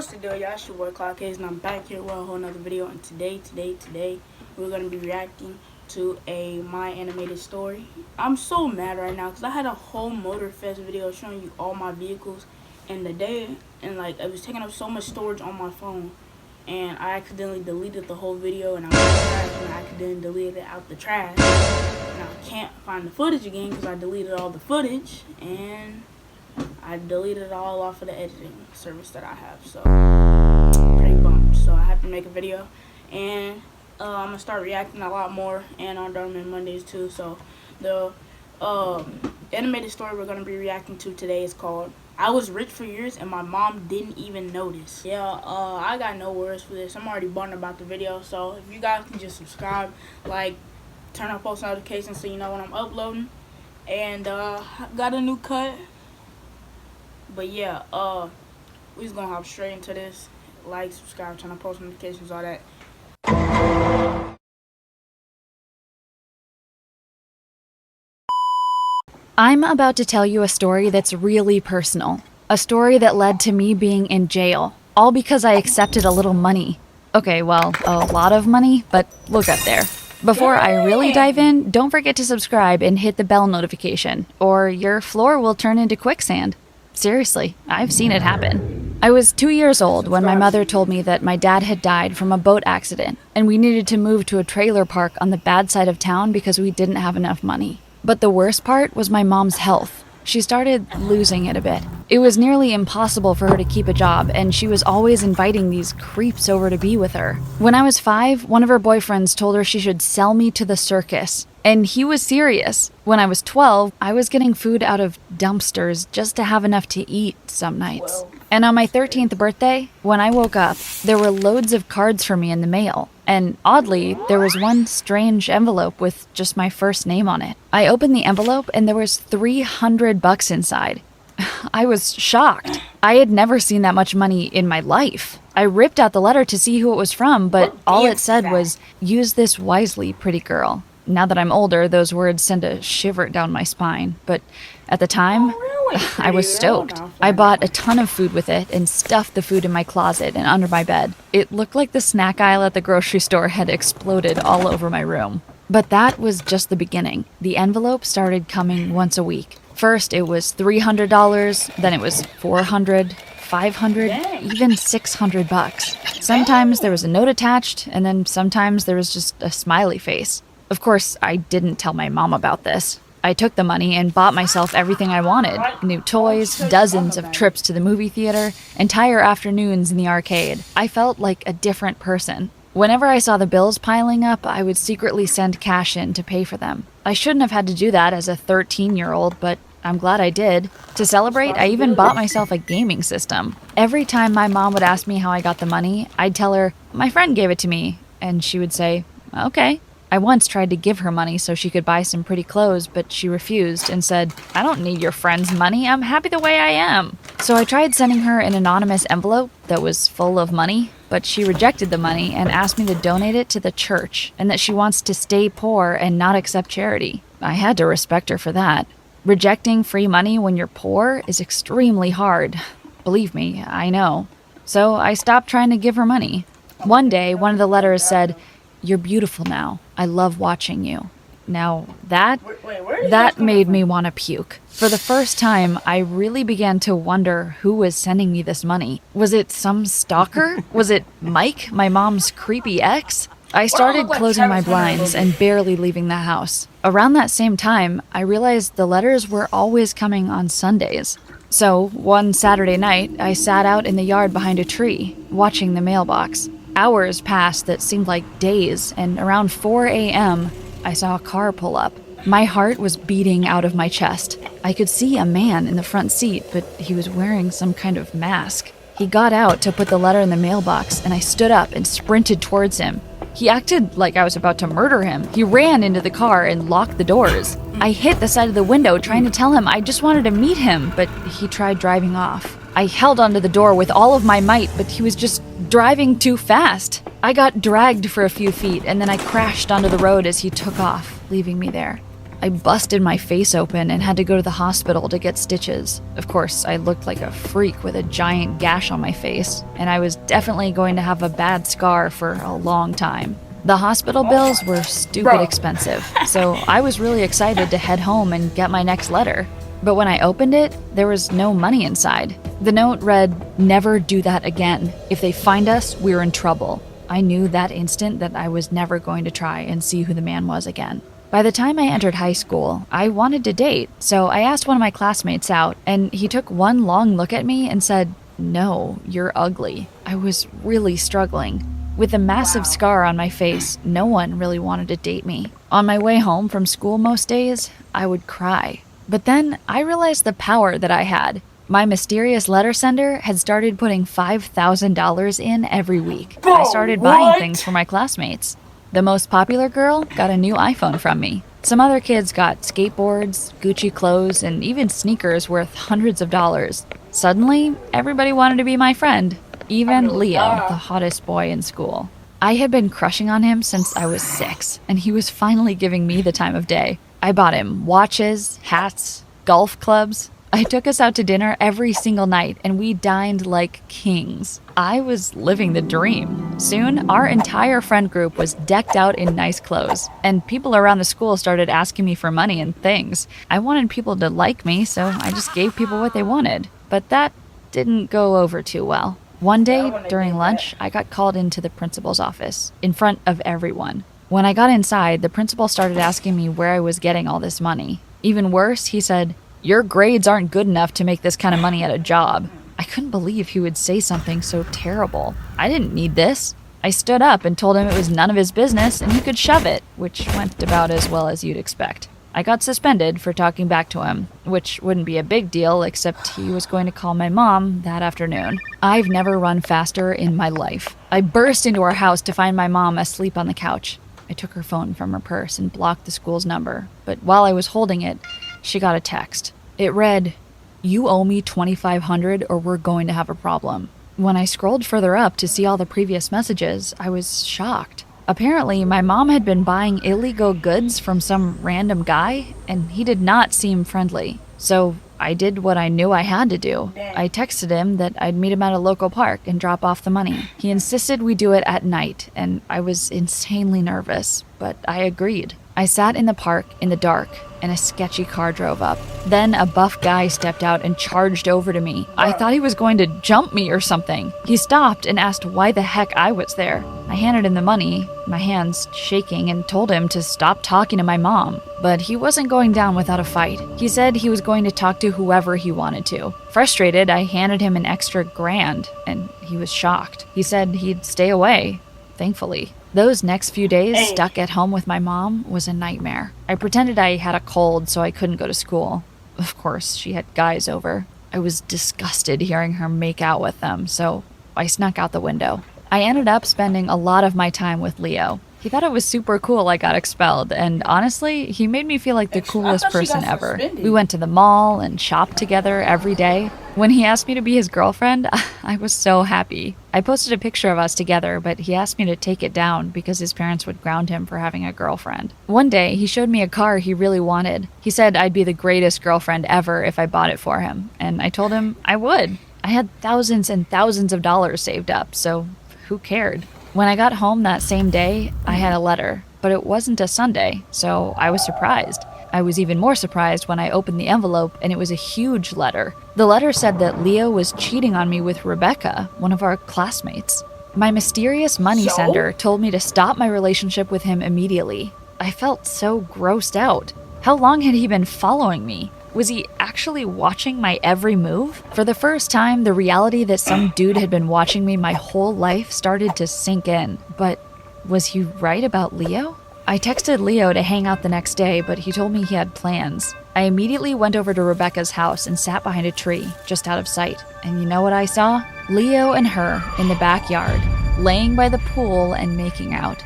What's the deal, y'all? It's your boy Cloud Case, and I'm back here with a whole nother video. And today, we're gonna be reacting to a My Animated Story. I'm so mad right now because I had a whole Motorfest video showing you all my vehicles, and like it was taking up so much storage on my phone, and I accidentally deleted the whole video, and I accidentally deleted it out the trash. And I can't find the footage again because I deleted all the footage, and I deleted it all off of the editing service that I have, so pretty bummed. So I have to make a video, and I'm gonna start reacting a lot more, and on Darman Mondays too. So the animated story we're gonna be reacting to today is called "I Was Rich for Years and My Mom Didn't Even Notice." Yeah, I got no words for this. I'm already bummed about the video, so if you guys can just subscribe, like, turn on post notifications so you know when I'm uploading, and got a new cut. But yeah, we just gonna hop straight into this. Like, subscribe, turn on post notifications, all that. I'm about to tell you a story that's really personal. A story that led to me being in jail, all because I accepted a little money. Okay, well, a lot of money, but we'll get there. Before I really dive in, don't forget to subscribe and hit the bell notification, or your floor will turn into quicksand. Seriously, I've seen it happen. I was 2 years old when my mother told me that my dad had died from a boat accident, and we needed to move to a trailer park on the bad side of town because we didn't have enough money. But the worst part was my mom's health. She started losing it a bit. It was nearly impossible for her to keep a job, and she was always inviting these creeps over to be with her. When I was 5, one of her boyfriends told her she should sell me to the circus. And he was serious. When I was 12, I was getting food out of dumpsters just to have enough to eat some nights. And on my 13th birthday, when I woke up, there were loads of cards for me in the mail. And oddly, there was one strange envelope with just my first name on it. I opened the envelope and there was $300 inside. I was shocked. I had never seen that much money in my life. I ripped out the letter to see who it was from, but all it said was, "Use this wisely, pretty girl." Now that I'm older, those words send a shiver down my spine, but at the time, I was stoked. I bought a ton of food with it and stuffed the food in my closet and under my bed. It looked like the snack aisle at the grocery store had exploded all over my room. But that was just the beginning. The envelope started coming once a week. First, it was $300, then it was $400, $500, even $600. Sometimes there was a note attached, and then sometimes there was just a smiley face. Of course, I didn't tell my mom about this. I took the money and bought myself everything I wanted. New toys, dozens of trips to the movie theater, entire afternoons in the arcade. I felt like a different person. Whenever I saw the bills piling up, I would secretly send cash in to pay for them. I shouldn't have had to do that as a 13-year-old, but I'm glad I did. To celebrate, I even bought myself a gaming system. Every time my mom would ask me how I got the money, I'd tell her, "My friend gave it to me," and she would say, "Okay." I once tried to give her money so she could buy some pretty clothes, but she refused and said, "I don't need your friend's money, I'm happy the way I am." So I tried sending her an anonymous envelope that was full of money, but she rejected the money and asked me to donate it to the church, and that she wants to stay poor and not accept charity. I had to respect her for that. Rejecting free money when you're poor is extremely hard. Believe me, I know. So I stopped trying to give her money. One day, one of the letters said, "You're beautiful now. I love watching you." Now, that made me want to puke. For the first time, I really began to wonder who was sending me this money. Was it some stalker? Was it Mike, my mom's creepy ex? I started closing my blinds and barely leaving the house. Around that same time, I realized the letters were always coming on Sundays. So, one Saturday night, I sat out in the yard behind a tree, watching the mailbox. Hours passed that seemed like days, and around 4 a.m., I saw a car pull up. My heart was beating out of my chest. I could see a man in the front seat, but he was wearing some kind of mask. He got out to put the letter in the mailbox, and I stood up and sprinted towards him. He acted like I was about to murder him. He ran into the car and locked the doors. I hit the side of the window trying to tell him I just wanted to meet him, but he tried driving off. I held onto the door with all of my might, but he was just driving too fast. I got dragged for a few feet, and then I crashed onto the road as he took off, leaving me there. I busted my face open and had to go to the hospital to get stitches. Of course, I looked like a freak with a giant gash on my face, and I was definitely going to have a bad scar for a long time. The hospital bills were stupid expensive, so I was really excited to head home and get my next letter. But when I opened it, there was no money inside. The note read, "Never do that again. If they find us, we're in trouble." I knew that instant that I was never going to try and see who the man was again. By the time I entered high school, I wanted to date, so I asked one of my classmates out, and he took one long look at me and said, "No, you're ugly." I was really struggling. With a massive scar on my face, no one really wanted to date me. On my way home from school most days, I would cry. But then I realized the power that I had. My mysterious letter sender had started putting $5,000 in every week. I started buying things for my classmates. The most popular girl got a new iPhone from me. Some other kids got skateboards, Gucci clothes, and even sneakers worth hundreds of dollars. Suddenly, everybody wanted to be my friend. Even Leo, the hottest boy in school. I had been crushing on him since I was 6, and he was finally giving me the time of day. I bought him watches, hats, golf clubs. I took us out to dinner every single night, and we dined like kings. I was living the dream. Soon, our entire friend group was decked out in nice clothes, and people around the school started asking me for money and things. I wanted people to like me, so I just gave people what they wanted. But that didn't go over too well. One day, during lunch, I got called into the principal's office, in front of everyone. When I got inside, the principal started asking me where I was getting all this money. Even worse, he said, "Your grades aren't good enough to make this kind of money at a job." I couldn't believe he would say something so terrible. I didn't need this. I stood up and told him it was none of his business and he could shove it, which went about as well as you'd expect. I got suspended for talking back to him, which wouldn't be a big deal except he was going to call my mom that afternoon. I've never run faster in my life. I burst into our house to find my mom asleep on the couch. I took her phone from her purse and blocked the school's number, but while I was holding it, she got a text. It read, "You owe me $2,500 or we're going to have a problem." When I scrolled further up to see all the previous messages, I was shocked. Apparently, my mom had been buying illegal goods from some random guy, and he did not seem friendly. So I did what I knew I had to do. I texted him that I'd meet him at a local park and drop off the money. He insisted we do it at night, and I was insanely nervous, but I agreed. I sat in the park in the dark, and a sketchy car drove up. Then a buff guy stepped out and charged over to me. I thought he was going to jump me or something. He stopped and asked why the heck I was there. I handed him the money, my hands shaking, and told him to stop talking to my mom. But he wasn't going down without a fight. He said he was going to talk to whoever he wanted to. Frustrated, I handed him an extra $1,000, and he was shocked. He said he'd stay away, thankfully. Those next few days stuck at home with my mom was a nightmare. I pretended I had a cold so I couldn't go to school. Of course, she had guys over. I was disgusted hearing her make out with them, so I snuck out the window. I ended up spending a lot of my time with Leo. He thought it was super cool I got expelled, and honestly, he made me feel like the coolest person ever. We went to the mall and shopped together every day. When he asked me to be his girlfriend, I was so happy. I posted a picture of us together, but he asked me to take it down because his parents would ground him for having a girlfriend. One day, he showed me a car he really wanted. He said I'd be the greatest girlfriend ever if I bought it for him, and I told him I would. I had thousands and thousands of dollars saved up, so who cared? When I got home that same day, I had a letter, but it wasn't a Sunday, so I was surprised. I was even more surprised when I opened the envelope and it was a huge letter. The letter said that Leo was cheating on me with Rebecca, one of our classmates. My mysterious money sender told me to stop my relationship with him immediately. I felt so grossed out. How long had he been following me? Was he actually watching my every move? For the first time, the reality that some dude had been watching me my whole life started to sink in. But was he right about Leo? I texted Leo to hang out the next day, but he told me he had plans. I immediately went over to Rebecca's house and sat behind a tree, just out of sight. And you know what I saw? Leo and her in the backyard, laying by the pool and making out.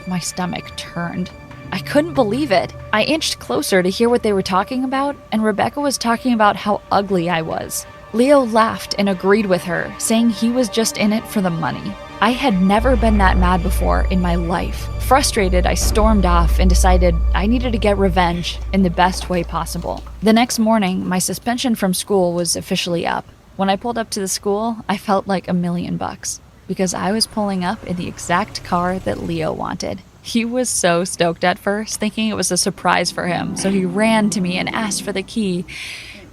My stomach turned. I couldn't believe it. I inched closer to hear what they were talking about, and Rebecca was talking about how ugly I was. Leo laughed and agreed with her, saying he was just in it for the money. I had never been that mad before in my life. Frustrated, I stormed off and decided I needed to get revenge in the best way possible. The next morning, my suspension from school was officially up. When I pulled up to the school, I felt like $1,000,000 because I was pulling up in the exact car that Leo wanted. He was so stoked at first, thinking it was a surprise for him, so he ran to me and asked for the key.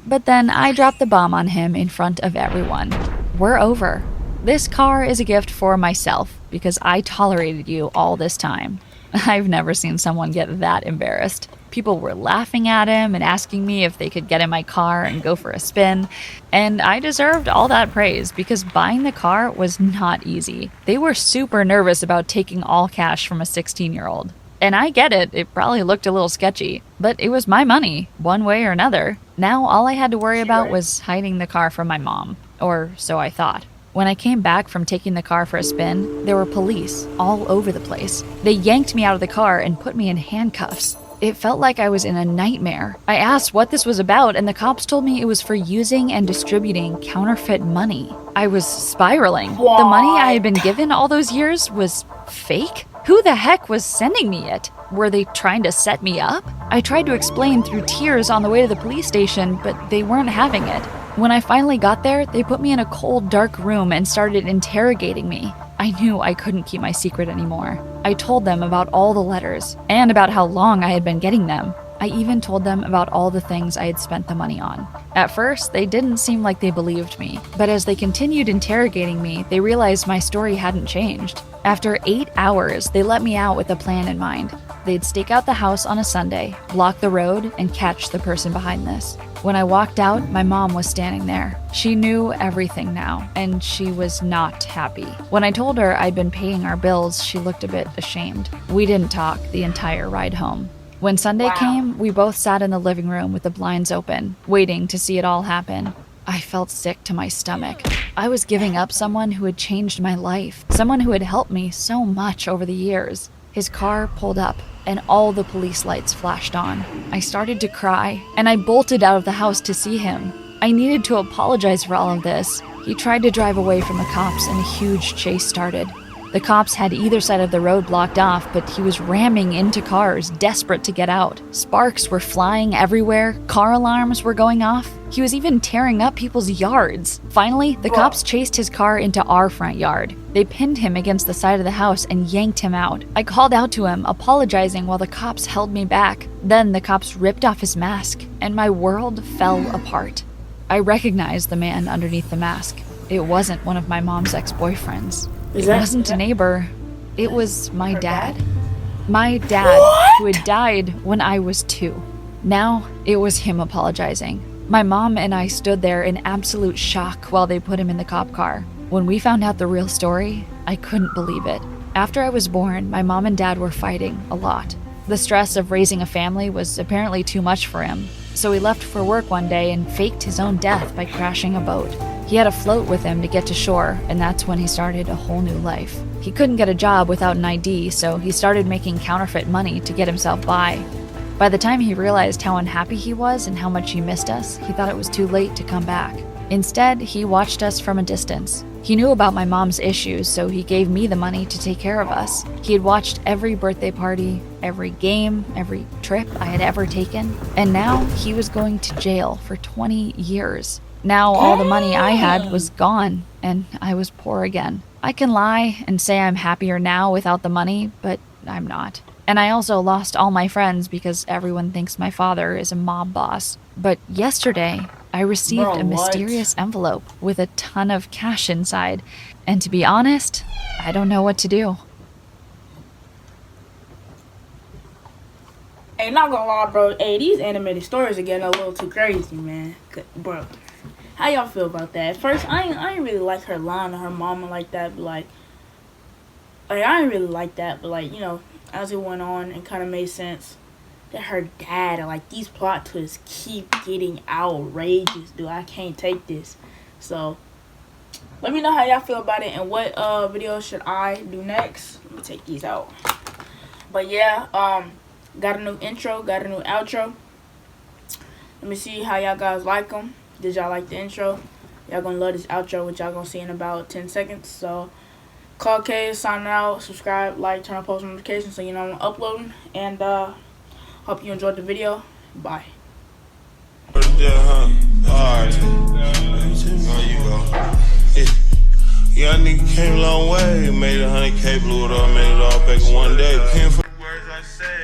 But then I dropped the bomb on him in front of everyone. We're over. This car is a gift for myself because I tolerated you all this time. I've never seen someone get that embarrassed. People were laughing at him and asking me if they could get in my car and go for a spin. And I deserved all that praise because buying the car was not easy. They were super nervous about taking all cash from a 16-year-old. And I get it, it probably looked a little sketchy, but it was my money, one way or another. Now all I had to worry about was hiding the car from my mom, or so I thought. When I came back from taking the car for a spin, there were police all over the place. They yanked me out of the car and put me in handcuffs. It felt like I was in a nightmare. I asked what this was about, and the cops told me it was for using and distributing counterfeit money. I was spiraling. What? The money I had been given all those years was fake? Who the heck was sending me it? Were they trying to set me up? I tried to explain through tears on the way to the police station, but they weren't having it. When I finally got there, they put me in a cold, dark room and started interrogating me. I knew I couldn't keep my secret anymore. I told them about all the letters and about how long I had been getting them. I even told them about all the things I had spent the money on. At first, they didn't seem like they believed me, but as they continued interrogating me, they realized my story hadn't changed. After 8 hours, they let me out with a plan in mind. They'd stake out the house on a Sunday, block the road, and catch the person behind this. When I walked out, my mom was standing there. She knew everything now, and she was not happy. When I told her I'd been paying our bills, she looked a bit ashamed. We didn't talk the entire ride home. When Sunday came, we both sat in the living room with the blinds open, waiting to see it all happen. I felt sick to my stomach. I was giving up someone who had changed my life, someone who had helped me so much over the years. His car pulled up, and all the police lights flashed on. I started to cry, and I bolted out of the house to see him. I needed to apologize for all of this. He tried to drive away from the cops, and a huge chase started. The cops had either side of the road blocked off, but he was ramming into cars, desperate to get out. Sparks were flying everywhere, car alarms were going off. He was even tearing up people's yards. Finally, the cops chased his car into our front yard. They pinned him against the side of the house and yanked him out. I called out to him, apologizing while the cops held me back. Then the cops ripped off his mask, and my world fell apart. I recognized the man underneath the mask. It wasn't one of my mom's ex-boyfriends. It wasn't a neighbor. It was my dad. My dad, who had died when I was 2. Now, it was him apologizing. My mom and I stood there in absolute shock while they put him in the cop car. When we found out the real story, I couldn't believe it. After I was born, my mom and dad were fighting a lot. The stress of raising a family was apparently too much for him, so he left for work one day and faked his own death by crashing a boat. He had a float with him to get to shore, and that's when he started a whole new life. He couldn't get a job without an ID, so he started making counterfeit money to get himself by. By the time he realized how unhappy he was and how much he missed us, he thought it was too late to come back. Instead, he watched us from a distance. He knew about my mom's issues, so he gave me the money to take care of us. He had watched every birthday party, every game, every trip I had ever taken, and now he was going to jail for 20 years. Now all the money I had was gone, and I was poor again. I can lie and say I'm happier now without the money, but I'm not. And I also lost all my friends because everyone thinks my father is a mob boss. But yesterday, I received a mysterious envelope with a ton of cash inside, and to be honest, I don't know what to do. Hey, not gonna lie, bro. Hey, these animated stories are getting a little too crazy, man. Bro, how y'all feel about that? At first, I ain't really like her lying to her mama like that, but like I ain't really like that, but like, you know, as it went on, it kind of made sense that her dad, like, these plot twists keep getting outrageous, dude. I can't take this. So, let me know how y'all feel about it and what video should I do next. Let me take these out. But yeah, got a new intro, got a new outro. Let me see how y'all guys like them. Did y'all like the intro? Y'all gonna love this outro, which y'all gonna see in about 10 seconds. So, Caucase signing out. Subscribe, like, turn on post notifications so you know I'm uploading. And hope you enjoyed the video. Bye. Alright. There you go. Young nigga came a long way. Made 100K, blew it up, made it all back in one day. Paying for the words I say.